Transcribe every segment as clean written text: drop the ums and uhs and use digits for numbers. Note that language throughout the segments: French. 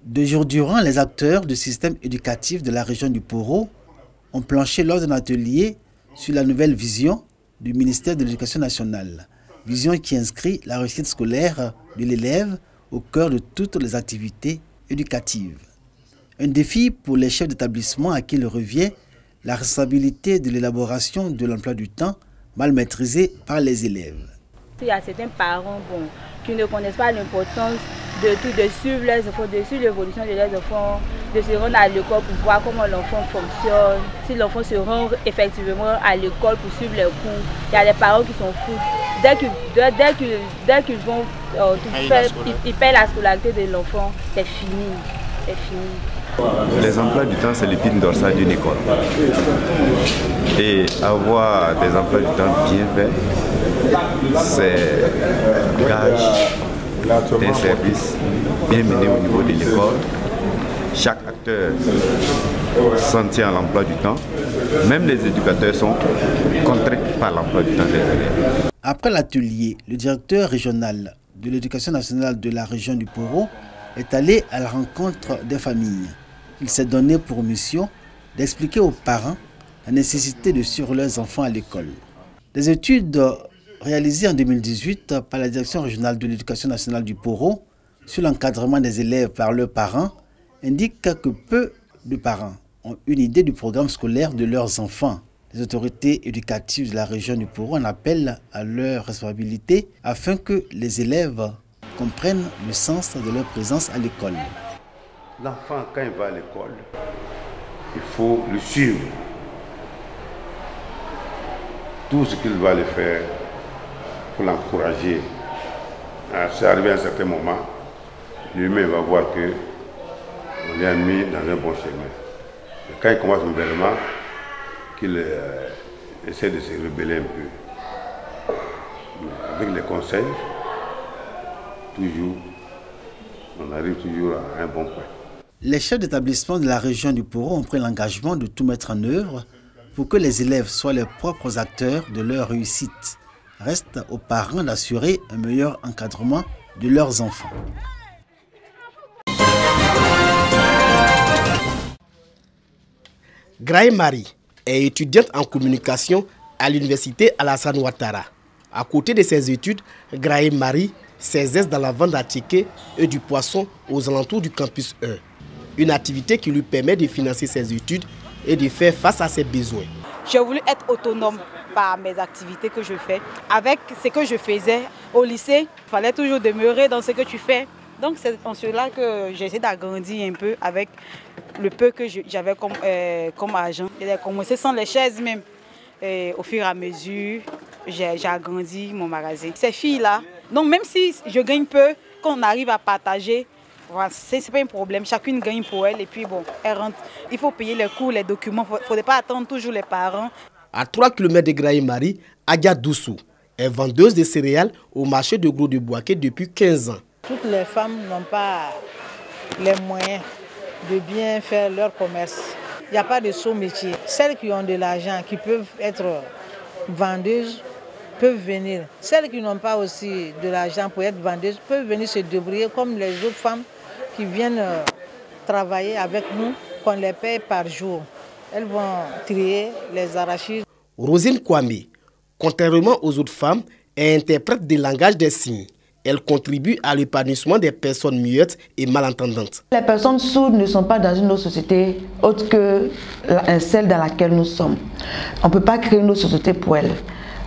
2 jours durant, les acteurs du système éducatif de la région du Poro ont planché lors d'un atelier sur la nouvelle vision du ministère de l'Éducation nationale. Vision qui inscrit la réussite scolaire de l'élève au cœur de toutes les activités éducatives. Un défi pour les chefs d'établissement à qui il revient la responsabilité de l'élaboration de l'emploi du temps mal maîtrisé par les élèves. Il y a certains parents qui ne connaissent pas l'importance de suivre les enfants, de suivre l'évolution de leurs enfants, de se rendre à l'école pour voir comment l'enfant fonctionne. Si l'enfant se rend effectivement à l'école pour suivre les cours, il y a des parents qui sont fous. Dès qu'ils vont ils paient la scolarité de l'enfant, c'est fini. C'est fini. Les emplois du temps, c'est l'épine dorsale d'une école. Et avoir des emplois du temps bien faits, c'est gage d'un service bien mené au niveau de l'école. Chaque acteur s'en tient à l'emploi du temps. Même les éducateurs sont contraints par l'emploi du temps des élèves. Après l'atelier, le directeur régional de l'éducation nationale de la région du Poro est allé à la rencontre des familles. Il s'est donné pour mission d'expliquer aux parents la nécessité de suivre leurs enfants à l'école. Des études réalisées en 2018 par la direction régionale de l'éducation nationale du Poro sur l'encadrement des élèves par leurs parents indiquent que peu de parents ont une idée du programme scolaire de leurs enfants. Les autorités éducatives de la région du Poro en appellent à leur responsabilité afin que les élèves comprennent le sens de leur présence à l'école. L'enfant, quand il va à l'école, il faut le suivre. Tout ce qu'il va le faire pour l'encourager. C'est arrivé à un certain moment, lui-même va voir qu'on lui a mis dans un bon chemin. Et quand il commence nouvellement, qu'il essaie de se rebeller un peu. Avec les conseils, toujours, on arrive toujours à un bon point. Les chefs d'établissement de la région du Poro ont pris l'engagement de tout mettre en œuvre pour que les élèves soient les propres acteurs de leur réussite. Reste aux parents d'assurer un meilleur encadrement de leurs enfants. Graye Marie est étudiante en communication à l'université Alassane Ouattara. À côté de ses études, Graye Marie s'exerce dans la vente d'articles et du poisson aux alentours du campus 1. Une activité qui lui permet de financer ses études et de faire face à ses besoins. J'ai voulu être autonome par mes activités que je fais. Avec ce que je faisais au lycée, il fallait toujours demeurer dans ce que tu fais. Donc c'est en cela que j'essaie d'agrandir un peu avec le peu que j'avais comme argent. J'ai commencé sans les chaises même. Et au fur et à mesure, j'ai agrandi mon magasin. Ces filles-là, donc même si je gagne peu, quand on arrive à partager, voilà, c'est pas un problème. Chacune gagne pour elle et puis bon, elle rentre. Il faut payer les cours, les documents. Il ne faudrait pas attendre toujours les parents. À 3 km de Graye Marie, Adia Doussou est vendeuse de céréales au marché de Gros de Boaké depuis 15 ans. Toutes les femmes n'ont pas les moyens de bien faire leur commerce. Il n'y a pas de saut métier. Celles qui ont de l'argent, qui peuvent être vendeuses, peuvent venir. Celles qui n'ont pas aussi de l'argent pour être vendeuses, peuvent venir se débrouiller comme les autres femmes qui viennent travailler avec nous, qu'on les paye par jour. Elles vont trier les arachides. Rosine Kwame, contrairement aux autres femmes, est interprète des langages des signes. Elle contribue à l'épanouissement des personnes muettes et malentendantes. Les personnes sourdes ne sont pas dans une autre société autre que celle dans laquelle nous sommes. On ne peut pas créer une autre société pour elles.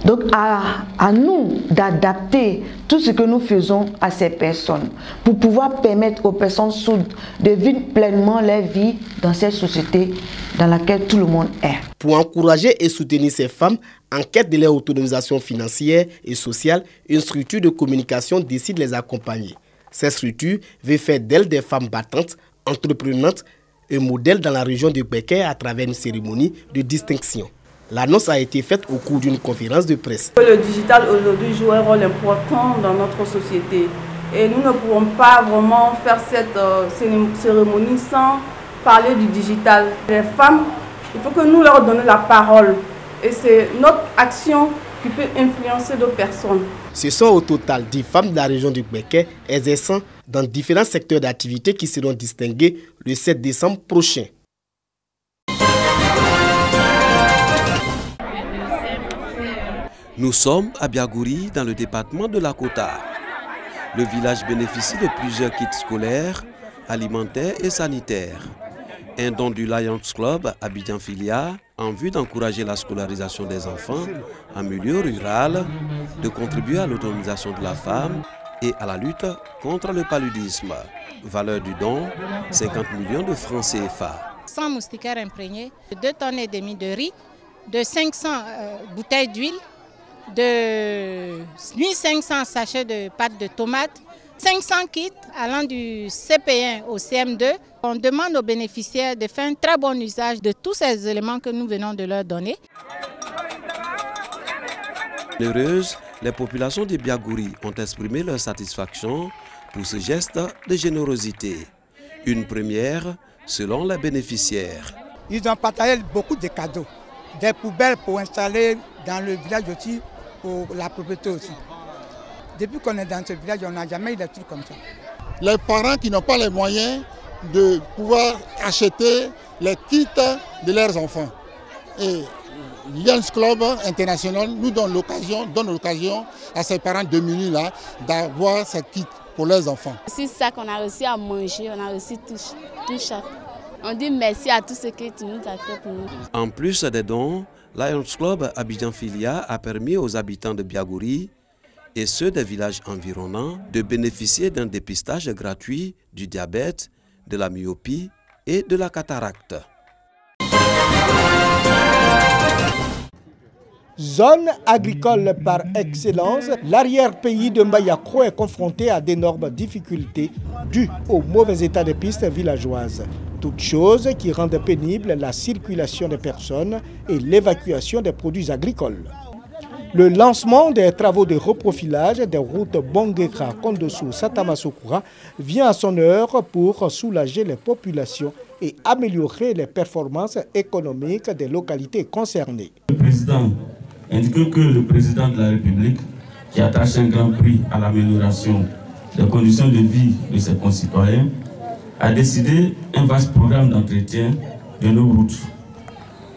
Donc à nous d'adapter tout ce que nous faisons à ces personnes pour pouvoir permettre aux personnes sourdes de vivre pleinement leur vie dans cette société dans laquelle tout le monde est. Pour encourager et soutenir ces femmes en quête de leur autonomisation financière et sociale, une structure de communication décide de les accompagner. Cette structure veut faire d'elles des femmes battantes, entreprenantes et modèles dans la région de Békay à travers une cérémonie de distinction. L'annonce a été faite au cours d'une conférence de presse. Le digital aujourd'hui joue un rôle important dans notre société et nous ne pouvons pas vraiment faire cette cérémonie sans parler du digital. Les femmes, il faut que nous leur donnions la parole et c'est notre action qui peut influencer d'autres personnes. Ce sont au total 10 femmes de la région du Békay exerçant dans différents secteurs d'activité qui seront distingués le 7 décembre prochain. Nous sommes à Biagouri, dans le département de la Kota. Le village bénéficie de plusieurs kits scolaires, alimentaires et sanitaires. Un don du Lions Club Abidjan Filia en vue d'encourager la scolarisation des enfants en milieu rural, de contribuer à l'autonomisation de la femme et à la lutte contre le paludisme. Valeur du don, 50 millions de francs CFA. 100 moustiquaires imprégnés, 2 tonnes et demie de riz, de 500 bouteilles d'huile, de 1500 sachets de pâte de tomate, 500 kits allant du CP1 au CM2. On demande aux bénéficiaires de faire un très bon usage de tous ces éléments que nous venons de leur donner. Heureuses, les populations de Biagouri ont exprimé leur satisfaction pour ce geste de générosité. Une première selon les bénéficiaires. Ils ont partagé beaucoup de cadeaux, des poubelles pour installer dans le village aussi, pour la propriété aussi. Depuis qu'on est dans ce village, on n'a jamais eu des trucs comme ça. Les parents qui n'ont pas les moyens de pouvoir acheter les kits de leurs enfants. Et Lions Club International nous donne l'occasion à ces parents démunis là d'avoir ces kits pour leurs enfants. C'est ça qu'on a réussi à manger, on a réussi tout ça. On dit merci à tout ce que tu nous as fait pour nous. En plus des dons, Lions Club Abidjan Filia a permis aux habitants de Biagouri et ceux des villages environnants de bénéficier d'un dépistage gratuit du diabète, de la myopie et de la cataracte. Zone agricole par excellence, l'arrière-pays de Mbayakro est confronté à d'énormes difficultés dues au mauvais état des pistes villageoises. Toutes choses qui rendent pénible la circulation des personnes et l'évacuation des produits agricoles. Le lancement des travaux de reprofilage des routes Bonguera, Kondossou, Satamasokura vient à son heure pour soulager les populations et améliorer les performances économiques des localités concernées. Le président indique que le président de la République, qui attache un grand prix à l'amélioration des conditions de vie de ses concitoyens, a décidé un vaste programme d'entretien de nos routes.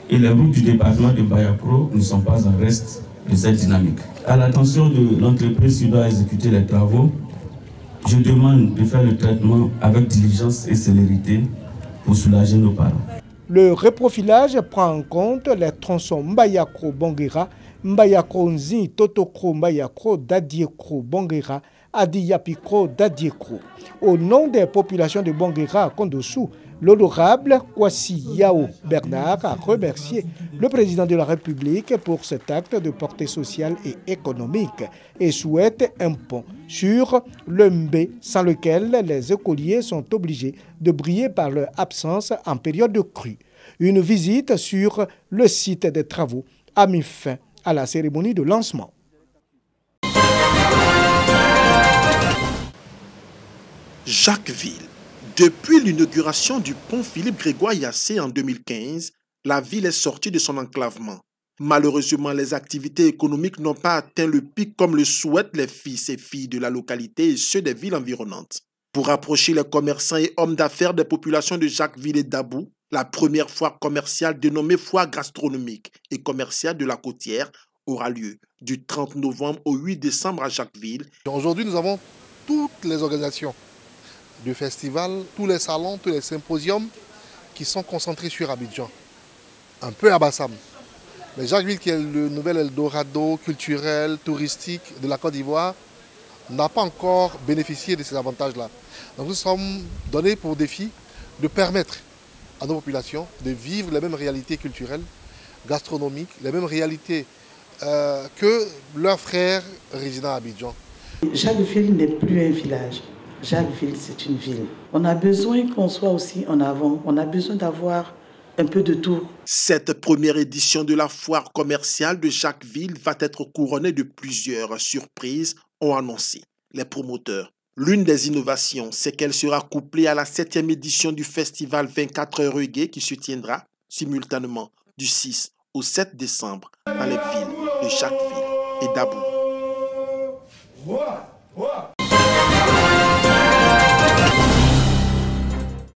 Et les routes du département de Mbayakro ne sont pas en reste de cette dynamique. À l'attention de l'entreprise qui doit exécuter les travaux, je demande de faire le traitement avec diligence et célérité pour soulager nos parents. Le reprofilage prend en compte les tronçons Mbayakro-Bonguera, Mbayakro-Nzi, Totokro-Mbayakro, Dadiekro-Bonguera, Adiyapikro, Dadiekro. Au nom des populations de Bonguera à Kondossou, l'honorable Kwasi Yao Bernard a remercié le président de la République pour cet acte de portée sociale et économique et souhaite un pont sur le Mbé sans lequel les écoliers sont obligés de briller par leur absence en période de crue. Une visite sur le site des travaux a mis fin à la cérémonie de lancement. Jacquesville. Depuis l'inauguration du pont Philippe-Grégoire-Yassé en 2015, la ville est sortie de son enclavement. Malheureusement, les activités économiques n'ont pas atteint le pic comme le souhaitent les fils et filles de la localité et ceux des villes environnantes. Pour rapprocher les commerçants et hommes d'affaires des populations de Jacquesville et d'Abou, la première foire commerciale dénommée Foire gastronomique et commerciale de la Côtière aura lieu du 30 novembre au 8 décembre à Jacquesville. Aujourd'hui, nous avons toutes les organisations du festival, tous les salons, tous les symposiums qui sont concentrés sur Abidjan, un peu à Bassam. Mais Jacquesville, qui est le nouvel Eldorado culturel, touristique de la Côte d'Ivoire, n'a pas encore bénéficié de ces avantages-là. Donc nous sommes donnés pour défi de permettre à nos populations de vivre les mêmes réalités culturelles, gastronomiques, les mêmes réalités que leurs frères résidant à Abidjan. Jacquesville n'est plus un village. Jacquesville, c'est une ville. On a besoin qu'on soit aussi en avant. On a besoin d'avoir un peu de tout. Cette première édition de la foire commerciale de Jacquesville va être couronnée de plusieurs surprises, ont annoncé les promoteurs. L'une des innovations, c'est qu'elle sera couplée à la 7e édition du festival 24 heures reggae qui se tiendra simultanément du 6 au 7 décembre dans les villes de Jacquesville et d'Abou.